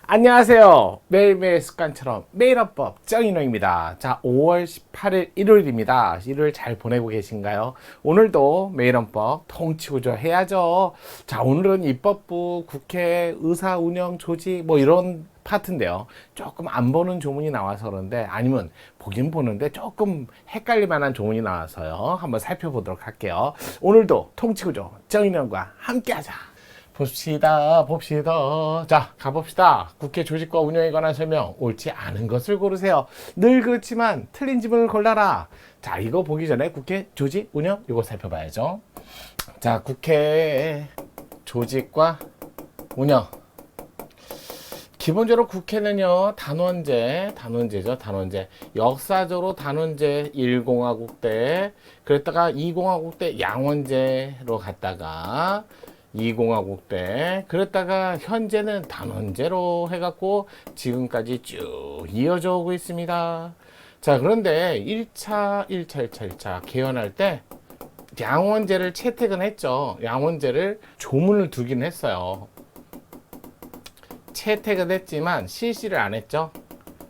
안녕하세요. 매일매일 습관처럼 매일헌법 정인호입니다. 자, 5월 18일 일요일입니다. 일요일 잘 보내고 계신가요? 오늘도 매일헌법 통치구조 해야죠. 자, 오늘은 입법부, 국회, 의사, 운영, 조직 뭐 이런 파트인데요. 조금 안 보는 조문이 나와서 그런데 아니면 보긴 보는데 조금 헷갈릴 만한 조문이 나와서요. 한번 살펴보도록 할게요. 오늘도 통치구조 정인호과 함께하자. 봅시다. 자, 가봅시다. 국회 조직과 운영에 관한 설명. 옳지 않은 것을 고르세요. 늘 그렇지만 틀린 지문을 골라라. 자, 이거 보기 전에 국회 조직, 운영 이거 살펴봐야죠. 자, 국회 조직과 운영. 기본적으로 국회는요, 단원제죠. 역사적으로 단원제 1공화국 때, 그랬다가 2공화국 때 양원제로 갔다가, 2공화국 때 그랬다가 현재는 단원제로 해갖고 지금까지 쭉 이어져 오고 있습니다. 자, 그런데 1차 개헌할 때 양원제를 채택은 했죠. 양원제를 조문을 두긴 했어요. 채택은 했지만 실시를 안 했죠.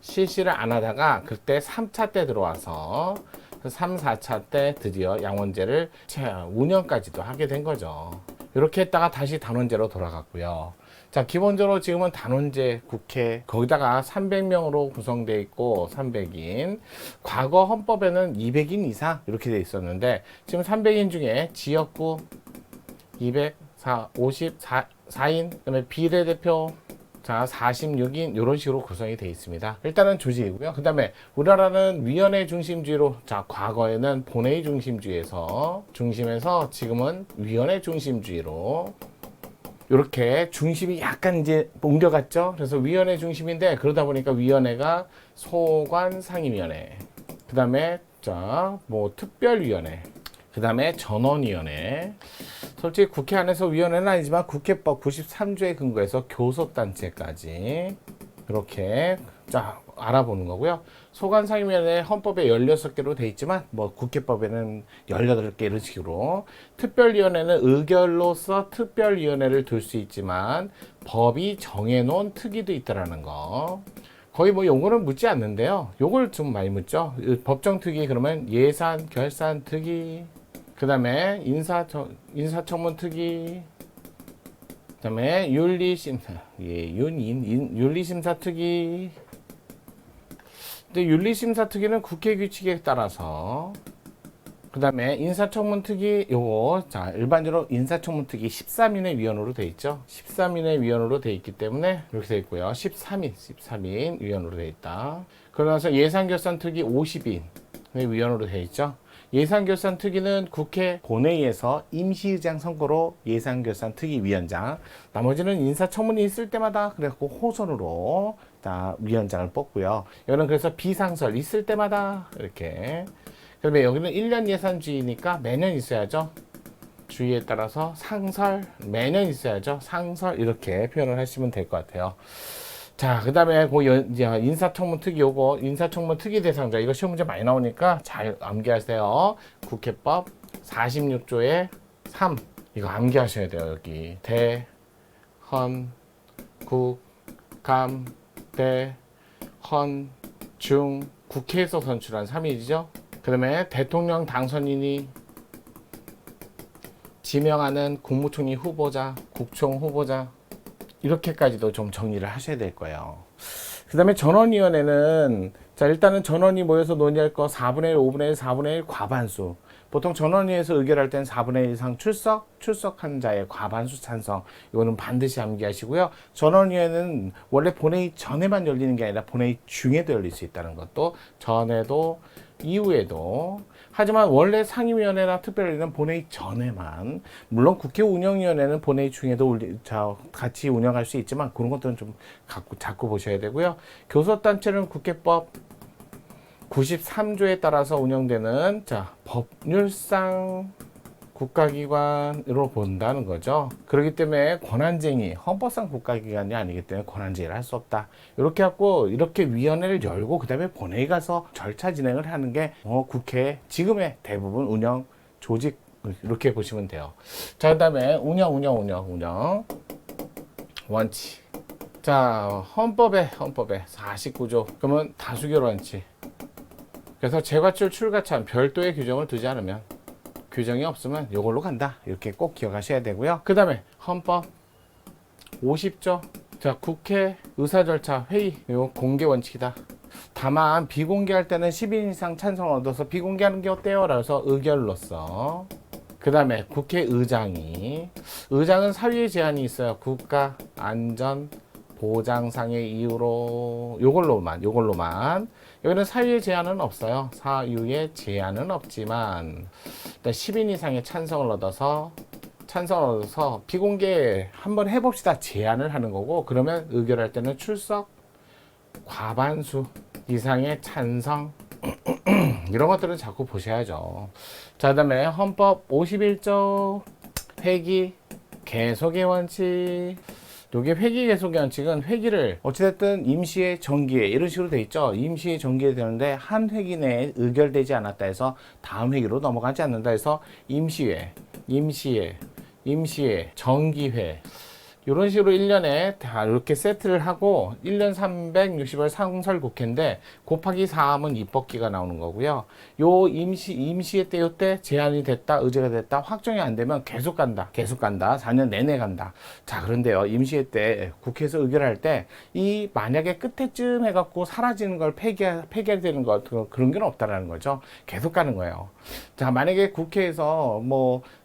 실시를 안 하다가 그때 3차 때 들어와서 3, 4차 때 드디어 양원제를 운영까지도 하게 된 거죠. 이렇게 했다가 다시 단원제로 돌아갔고요. 자, 기본적으로 지금은 단원제 국회, 거기다가 300명으로 구성되어 있고 300인, 과거 헌법에는 200인 이상 이렇게 돼 있었는데 지금 300인 중에 지역구 254인, 그다음에 비례대표 자, 46인 이런 식으로 구성이 되어 있습니다. 일단은 조직이고요. 그 다음에 우리나라는 위원회 중심주의로, 자, 과거에는 본회의 중심에서 지금은 위원회 중심주의로 이렇게 중심이 약간 이제 옮겨갔죠. 그래서 위원회 중심인데 그러다 보니까 위원회가 소관 상임위원회, 그 다음에 자, 뭐 특별위원회, 그 다음에 전원위원회. 솔직히 국회 안에서 위원회는 아니지만 국회법 93조에 근거해서 교섭단체까지 이렇게 자 알아보는 거고요. 소관상임위원회 헌법에 16개로 돼 있지만 뭐 국회법에는 18개 이런 식으로, 특별위원회는 의결로서 특별위원회를 둘 수 있지만 법이 정해놓은 특위도 있다라는 거. 거의 뭐 요거는 묻지 않는데요. 요걸 좀 많이 묻죠. 법정특위 그러면 예산, 결산 특위, 그 다음에 인사청문 특위, 그 다음에 윤리심사, 윤리심사 특위. 근데 윤리심사 특위는 국회 규칙에 따라서, 그 다음에 인사청문 특위, 요거, 자, 일반적으로 인사청문 특위 13인의 위원으로 돼 있죠. 13인의 위원으로 돼 있기 때문에 이렇게 돼 있고요. 13인 위원으로 돼 있다. 그러면서 예산결산 특위 50인의 위원으로 돼 있죠. 예산결산 특위는 국회 본회의에서 임시의장 선거로 예산결산 특위 위원장, 나머지는 인사청문이 있을 때마다 그래갖고 호선으로 다 위원장을 뽑고요. 이거는 그래서 비상설 있을 때마다 이렇게. 그다음에 여기는 1년 예산주의니까 매년 있어야죠. 주의에 따라서 상설 매년 있어야죠. 상설 이렇게 표현을 하시면 될 것 같아요. 자, 그 다음에 인사청문 특위 요거, 인사청문 특위 대상자, 이거 시험 문제 많이 나오니까 잘 암기하세요. 국회법 46조의 3. 이거 암기하셔야 돼요, 여기. 대, 헌, 국, 감, 대, 헌, 중, 국회에서 선출한 3일이죠. 그 다음에 대통령 당선인이 지명하는 국무총리 후보자, 국총 후보자, 이렇게까지도 좀 정리를 하셔야 될 거예요. 그 다음에 전원위원회는, 자, 일단은 전원이 모여서 논의할 거 4분의 1, 5분의 1, 4분의 1 과반수. 보통 전원위에서 의결할 땐 4분의 1 이상 출석한 자의 과반수 찬성. 이거는 반드시 암기하시고요. 전원위에는 원래 본회의 전에만 열리는 게 아니라 본회의 중에도 열릴 수 있다는 것도, 전에도 이후에도. 하지만 원래 상임위원회나 특별위는 본회의 전에만, 물론 국회 운영위원회는 본회의 중에도 같이 운영할 수 있지만 그런 것들은 좀 자꾸 보셔야 되고요. 교섭단체는 국회법 93조에 따라서 운영되는, 자, 법률상 국가기관으로 본다는 거죠. 그렇기 때문에 권한쟁의, 헌법상 국가기관이 아니기 때문에 권한쟁의를 할 수 없다. 이렇게 하고 이렇게 위원회를 열고 그 다음에 본회의 가서 절차 진행을 하는 게 국회 지금의 대부분 운영 조직, 이렇게 보시면 돼요. 자, 그 다음에 운영 원칙. 자, 헌법에 49조. 그러면 다수결 원칙. 그래서 재과출 출가참 별도의 규정을 두지 않으면, 규정이 없으면 이걸로 간다. 이렇게 꼭 기억하셔야 되고요. 그 다음에 헌법 50조. 자, 국회 의사 절차 회의, 이거 공개 원칙이다. 다만 비공개할 때는 10인 이상 찬성을 얻어서 비공개하는 게 어때요? 라서 의결로서. 그 다음에 국회의장은 사유의 제한이 있어요. 국가 안전 보장상의 이유로 요걸로만 여기는 사유의 제한은 없어요. 사유의 제한은 없지만 10인 이상의 찬성을 얻어서 비공개 한번 해봅시다. 제안을 하는 거고, 그러면 의결할 때는 출석 과반수 이상의 찬성 이런 것들은 자꾸 보셔야죠. 자, 그 다음에 헌법 51조 회기 계속의 원칙. 요게 회기 계속의 원칙은 회기를 어찌됐든 임시회 정기회 이런 식으로 돼 있죠. 임시회 정기회 되는데 한 회기 내에 의결되지 않았다 해서 다음 회기로 넘어가지 않는다 해서 임시회 정기회 이런 식으로 1년에 다 이렇게 세트를 하고 1년 360일 상설국회인데 곱하기 4하면 입법기가 나오는 거고요. 요 임시회 때 요때 제한이 됐다, 의제가 됐다, 확정이 안 되면 계속 간다. 4년 내내 간다. 자, 그런데요. 임시회 때 국회에서 의결할 때 이 만약에 끝에쯤 해갖고 사라지는 걸 폐기되는 것 그런 게 없다라는 거죠. 계속 가는 거예요. 자, 만약에 국회에서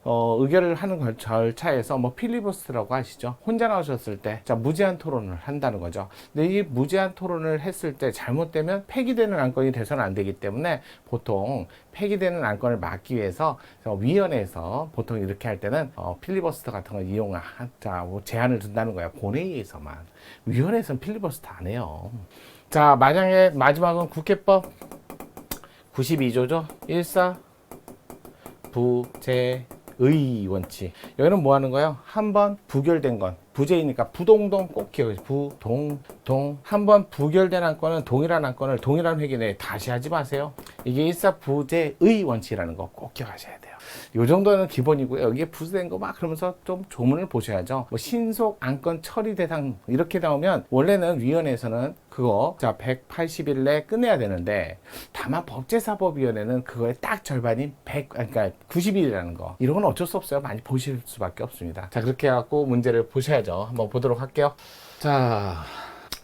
의결을 하는 절차에서 필리버스터라고 하시죠. 혼자 나오셨을 때, 자, 무제한 토론을 한다는 거죠. 근데 이 무제한 토론을 했을 때 잘못되면 폐기되는 안건이 돼서는 안 되기 때문에 보통 폐기되는 안건을 막기 위해서 위원회에서 보통 이렇게 할 때는 필리버스터 같은 걸 제한을 둔다는 거예요. 본회의에서만. 위원회에서는 필리버스터 안 해요. 자, 만약에 마지막은 국회법 92조죠. 1사 부재의 원칙. 여기는 뭐 하는 거예요? 한번 부결된 건 부재이니까 부동동 꼭 기억해. 부동동. 한번 부결된 안건은 동일한 안건을 동일한 회기 내에 다시 하지 마세요. 이게 일사 부재의 원칙이라는 거 꼭 기억하셔야 돼요. 요 정도는 기본이고요. 여기에 부재된 거 막 그러면서 좀 조문을 보셔야죠. 신속 안건 처리 대상 이렇게 나오면 원래는 위원회에서는 그거 180일 내에 끝내야 되는데, 다만 법제사법위원회는 그거의 딱 절반인 90일이라는 거, 이런 건 어쩔 수 없어요. 많이 보실 수밖에 없습니다. 자, 그렇게 해갖고 문제를 보셔야죠. 한번 보도록 할게요. 자,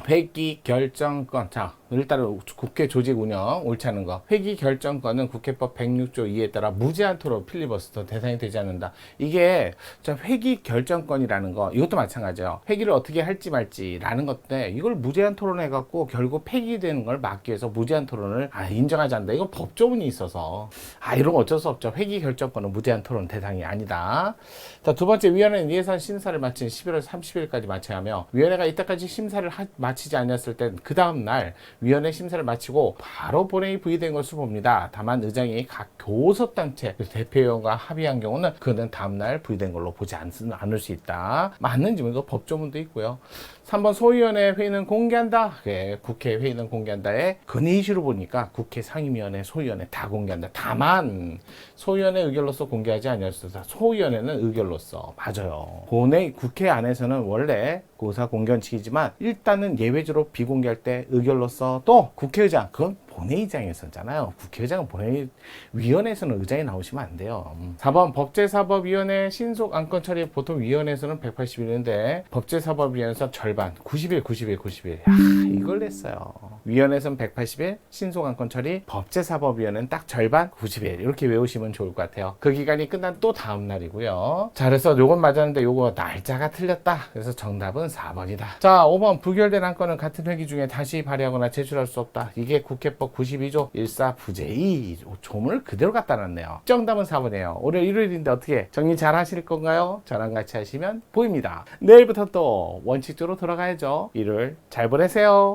회기 결정권. 자, 일단은 국회 조직 운영 옳지 않은 거. 회기 결정권은 국회법 106조 2에 따라 무제한 토론 필리버스터 대상이 되지 않는다. 이게 회기 결정권이라는 거, 이것도 마찬가지예요. 회기를 어떻게 할지 말지라는 건데, 이걸 무제한 토론해 갖고 결국 폐기되는 걸 막기 위해서 무제한 토론을 인정하지 않는다. 이건 법조문이 있어서 이런 거 어쩔 수 없죠. 회기 결정권은 무제한 토론 대상이 아니다. 자, 두 번째, 위원회는 예산 심사를 마친 11월 30일까지 마쳐야 하며, 위원회가 이때까지 심사를 마치지 않았을 땐 그 다음 날 위원회 심사를 마치고 바로 본회의 부의된 것으로 봅니다. 다만 의장이 각 교섭단체 대표위원과 합의한 경우는 그는 다음날 부의된 걸로 보지 않을 수 있다. 맞는지 이거 법조문도 있고요. 3번 소위원회 회의는 공개한다. 국회 회의는 공개한다에 근의 이슈로 보니까 국회 상임위원회, 소위원회 다 공개한다. 다만 소위원회 의결로서 공개하지 않았습니다. 소위원회는 의결로서. 맞아요. 본회의 국회 안에서는 원래 고사 공개원칙이지만 일단은 예외적으로 비공개할 때 의결로서, 또 국회의장, 그건 본회의장이었잖아요. 국회의장은 본회의위원회에서는 의장이 나오시면 안 돼요. 4번 법제사법위원회 신속 안건 처리. 보통 위원회에서는 180일인데 법제사법위원회에서 절반 90일. 이걸 냈어요. 위원회에서는 180일 신속 안건 처리, 법제사법위원회는 딱 절반 90일. 이렇게 외우시면 좋을 것 같아요. 그 기간이 끝난 또 다음 날이고요. 자, 그래서 요건 맞았는데 요거 날짜가 틀렸다. 그래서 정답은 4번이다. 자, 5번 부결된 안건은 같은 회기 중에 다시 발의하거나 제출할 수 없다. 이게 국회법 92조 1사 부재의 조문을 그대로 갖다 놨네요. 정답은 4번이에요. 오늘 일요일인데 어떻게 정리 잘 하실 건가요? 저랑 같이 하시면 보입니다. 내일부터 또 원칙적으로 돌아가야죠. 일요일 잘 보내세요.